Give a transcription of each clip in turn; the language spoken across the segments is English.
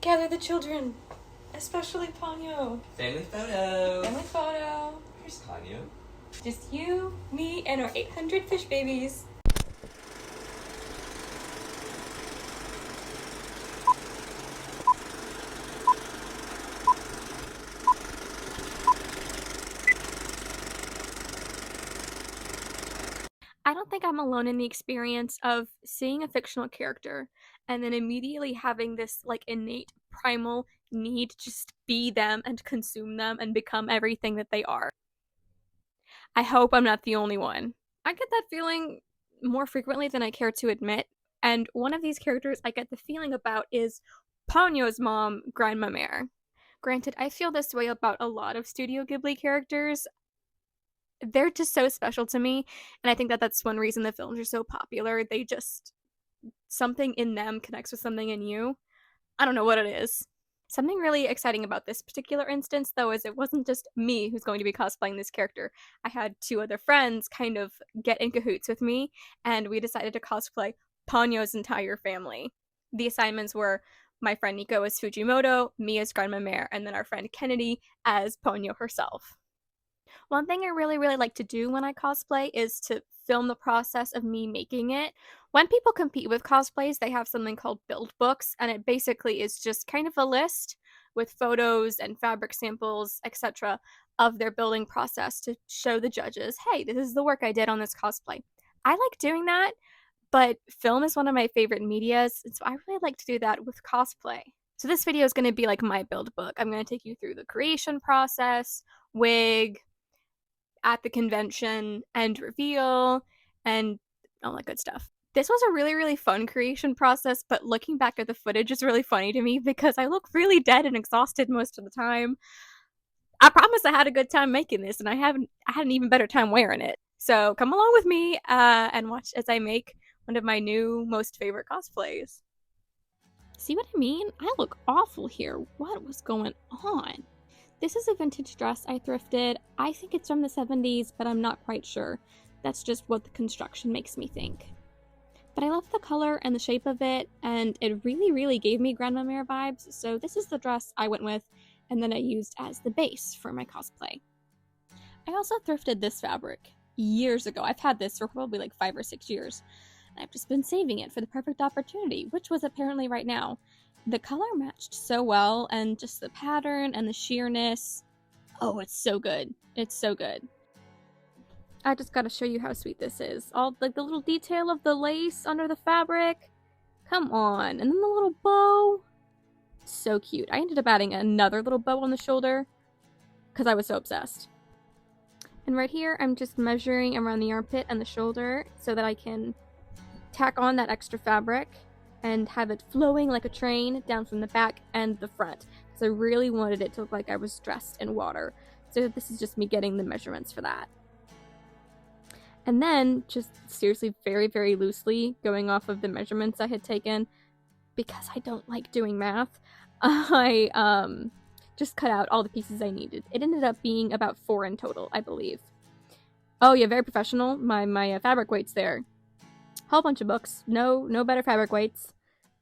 Gather the children, especially Ponyo. Family photo. Family photo. Here's Ponyo. Just you, me, and our 800 fish babies. I don't think I'm alone in the experience of seeing a fictional character and then immediately having this like innate primal need to just be them and consume them and become everything that they are. I hope I'm not the only one. I get that feeling more frequently than I care to admit, and one of these characters I get the feeling about is Ponyo's mom, Granmamare. Granted, I feel this way about a lot of Studio Ghibli characters. They're just so special to me, and I think that that's one reason the films are so popular. They just, something in them connects with something in you. I don't know what it is. Something really exciting about this particular instance, though, is it wasn't just me who's going to be cosplaying this character. I had two other friends kind of get in cahoots with me, and we decided to cosplay Ponyo's entire family. The assignments were my friend Nico as Fujimoto, me as Granmamare, and then our friend Kennedy as Ponyo herself. One thing I really like to do when I cosplay is to film the process of me making it. When people compete with cosplays, they have something called build books, and it basically is just kind of a list with photos and fabric samples, etc., of their building process to show the judges, hey, this is the work I did on this cosplay. I like doing that, but film is one of my favorite medias, and so I really like to do that with cosplay. So this video is going to be like my build book. I'm going to take you through the creation process, wig, at the convention, and reveal, and all that good stuff. This was a really fun creation process, but looking back at the footage is really funny to me because I look really dead and exhausted most of the time. I promise I had a good time making this, and I had an even better time wearing it. So come along with me and watch as I make one of my new most favorite cosplays. See what I mean? I look awful here. What was going on? This is a vintage dress I thrifted. I think it's from the 70s, but I'm not quite sure. That's just what the construction makes me think. But I love the color and the shape of it, and it really gave me Granmamare vibes, so this is the dress I went with, and then I used as the base for my cosplay. I also thrifted this fabric years ago. I've had this for probably like 5 or 6 years. I've just been saving it for the perfect opportunity, which was apparently right now. The color matched so well, and just the pattern and the sheerness. Oh, it's so good. It's so good. I just gotta show you how sweet this is. All like the little detail of the lace under the fabric. Come on. And then the little bow. So cute. I ended up adding another little bow on the shoulder because I was so obsessed. And right here, I'm just measuring around the armpit and the shoulder so that I can tack on that extra fabric and have it flowing like a train down from the back and the front, because I really wanted it to look like I was dressed in water. So this is just me getting the measurements for that. And then, just seriously very loosely, going off of the measurements I had taken, because I don't like doing math, I just cut out all the pieces I needed. It ended up being about 4 in total, I believe. Oh yeah, very professional. My fabric weight's there. Whole bunch of books. No better fabric weights.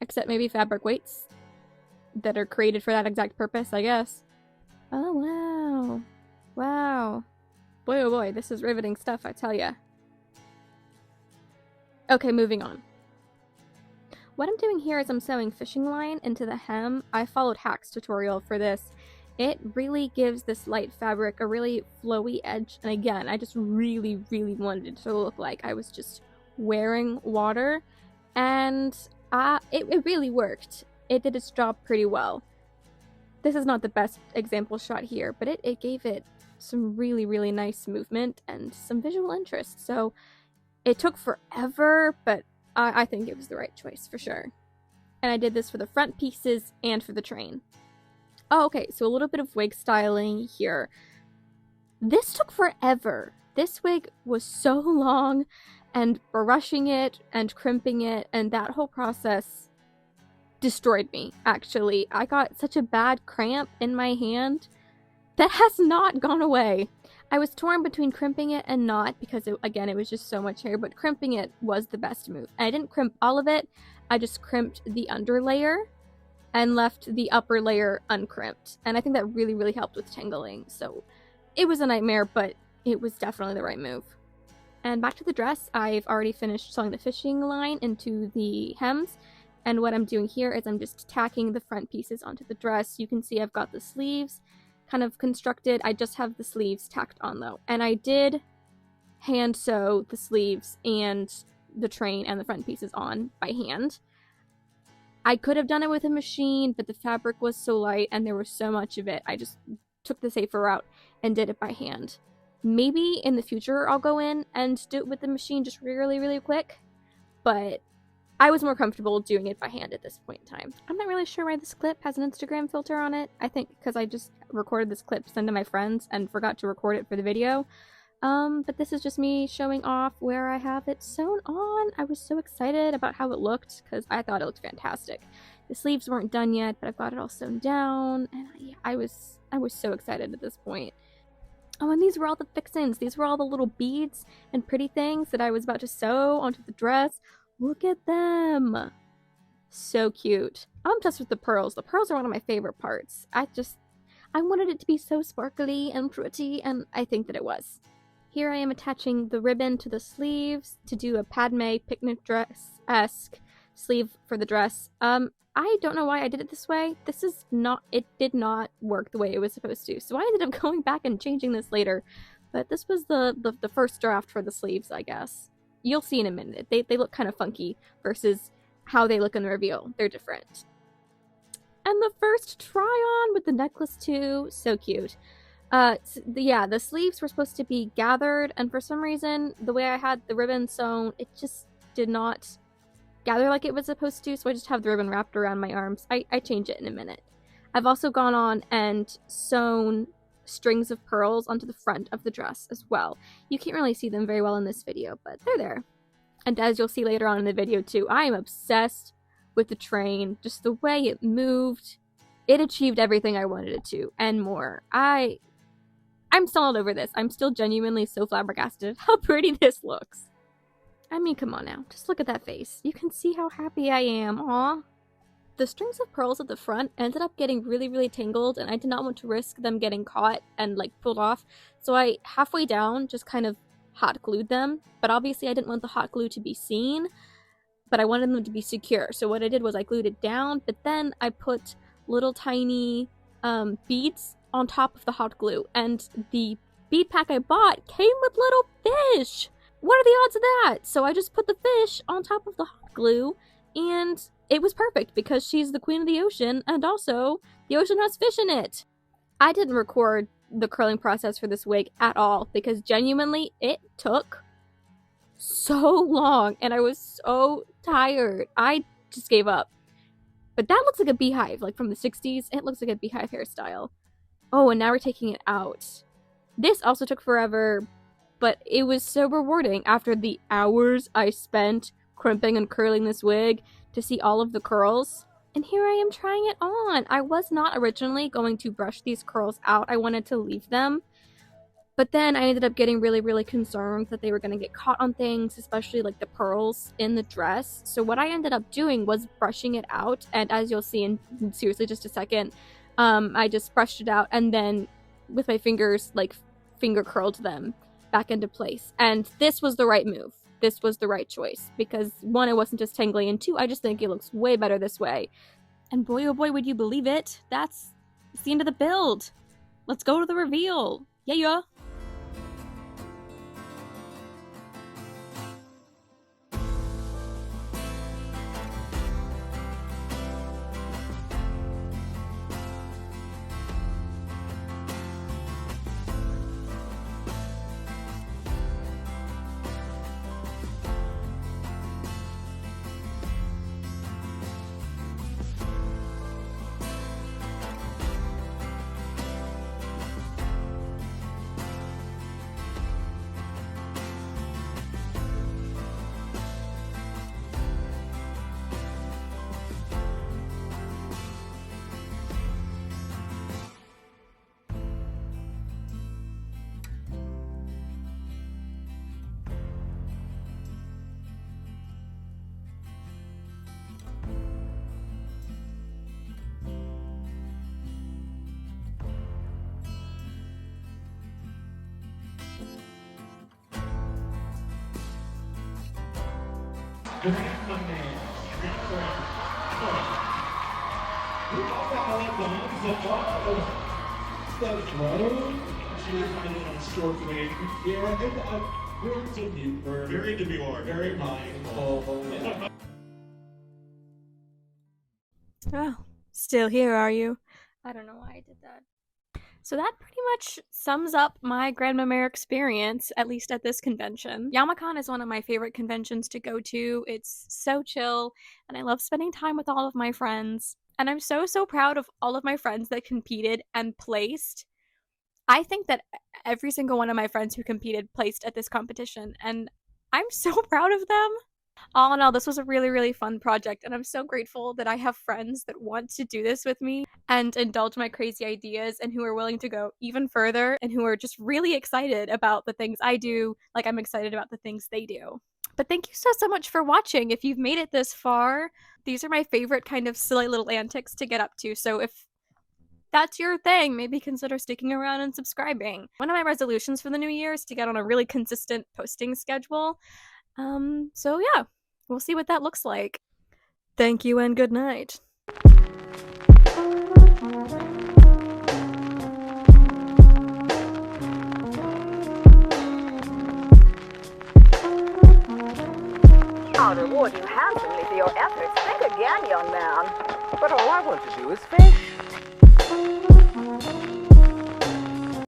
Except maybe fabric weights that are created for that exact purpose, I guess. Oh, wow. Wow. Boy, oh boy, this is riveting stuff, I tell ya. Okay, moving on. What I'm doing here is I'm sewing fishing line into the hem. I followed Hack's tutorial for this. It really gives this light fabric a really flowy edge, and again, I just really wanted it to look like I was just wearing water, and it really worked. It did its job pretty well. This is not the best example shot here, but it gave it some really nice movement and some visual interest. So it took forever, but I think it was the right choice for sure. And I did this for the front pieces and for the train. Oh, okay, so a little bit of wig styling here. This took forever. This wig was so long, and brushing it and crimping it and that whole process destroyed me, actually. I got such a bad cramp in my hand that has not gone away. I was torn between crimping it and not because, it was just so much hair, but crimping it was the best move. And I didn't crimp all of it. I just crimped the underlayer and left the upper layer uncrimped. And I think that really, really helped with tangling. So it was a nightmare, but it was definitely the right move. And back to the dress, I've already finished sewing the fishing line into the hems. And what I'm doing here is I'm just tacking the front pieces onto the dress. You can see I've got the sleeves kind of constructed. I just have the sleeves tacked on though. And I did hand sew the sleeves and the train and the front pieces on by hand. I could have done it with a machine, but the fabric was so light and there was so much of it. I just took the safer route and did it by hand. Maybe in the future I'll go in and do it with the machine just really, really quick. But I was more comfortable doing it by hand at this point in time. I'm not really sure why this clip has an Instagram filter on it. I think because I just recorded this clip to send to my friends and forgot to record it for the video. But this is just me showing off where I have it sewn on. I was so excited about how it looked because I thought it looked fantastic. The sleeves weren't done yet, but I've got it all sewn down, and I was so excited at this point. Oh, and these were all the fixins. These were all the little beads and pretty things that I was about to sew onto the dress. Look at them. So cute. I'm obsessed with the pearls. The pearls are one of my favorite parts. I wanted it to be so sparkly and pretty, and I think that it was. Here I am attaching the ribbon to the sleeves to do a Padme picnic dress-esque sleeve for the dress. I don't know why I did it this way. It did not work the way it was supposed to. So I ended up going back and changing this later. But this was the first draft for the sleeves, I guess. You'll see in a minute. They look kind of funky versus how they look in the reveal. They're different. And the first try on with the necklace too. So cute. The sleeves were supposed to be gathered, and for some reason, the way I had the ribbon sewn, it just did not gather like it was supposed to, so I just have the ribbon wrapped around my arms. I change it in a minute. I've also gone on and sewn strings of pearls onto the front of the dress as well. You can't really see them very well in this video, but they're there. And as you'll see later on in the video too, I am obsessed with the train. Just the way it moved. It achieved everything I wanted it to, and more. I'm still all over this. I'm still genuinely so flabbergasted how pretty this looks. I mean, come on now. Just look at that face. You can see how happy I am. Aw. The strings of pearls at the front ended up getting really, really tangled, and I did not want to risk them getting caught and, like, pulled off. So I, halfway down, just kind of hot glued them. But obviously I didn't want the hot glue to be seen, but I wanted them to be secure. So what I did was I glued it down, but then I put little tiny beads on top of the hot glue, and the bead pack I bought came with little fish. What are the odds of that? So I just put the fish on top of the hot glue, and it was perfect because she's the queen of the ocean, and also the ocean has fish in it. I didn't record the curling process for this wig at all because genuinely it took so long and I was so tired. I just gave up. But that looks like a beehive, like from the 60s. It looks like a beehive hairstyle. Oh, and now we're taking it out. This also took forever, but it was so rewarding after the hours I spent crimping and curling this wig to see all of the curls. And here I am trying it on. I was not originally going to brush these curls out. I wanted to leave them. But then I ended up getting really, really concerned that they were going to get caught on things, especially like the pearls in the dress. So what I ended up doing was brushing it out. And as you'll see in seriously just a second, I just brushed it out and then with my fingers, like, finger curled them back into place. And this was the right move. This was the right choice because one, it wasn't just tangly, and two, I just think it looks way better this way. And boy, oh boy, would you believe it? That's the end of the build. Let's go to the reveal. Yeah. Granmamare. Who got the hell up the throne? She was kind of on short wing. Yeah, and we're demure. Very demure. Very mindful. Oh, still here, are you? I don't know why I did that. So that pretty much sums up my Granmamare experience, at least at this convention. YamaCon is one of my favorite conventions to go to. It's so chill, and I love spending time with all of my friends. And I'm so proud of all of my friends that competed and placed. I think that every single one of my friends who competed placed at this competition, and I'm so proud of them. All in all, this was a really fun project, and I'm so grateful that I have friends that want to do this with me and indulge my crazy ideas and who are willing to go even further and who are just really excited about the things I do, like I'm excited about the things they do. But thank you so much for watching. If you've made it this far, these are my favorite kind of silly little antics to get up to, so if that's your thing, maybe consider sticking around and subscribing. One of my resolutions for the new year is to get on a really consistent posting schedule. So yeah, we'll see what that looks like. Thank you and good night. I'll reward you handsomely for your efforts. Think again, young man. But all I want to do is fish.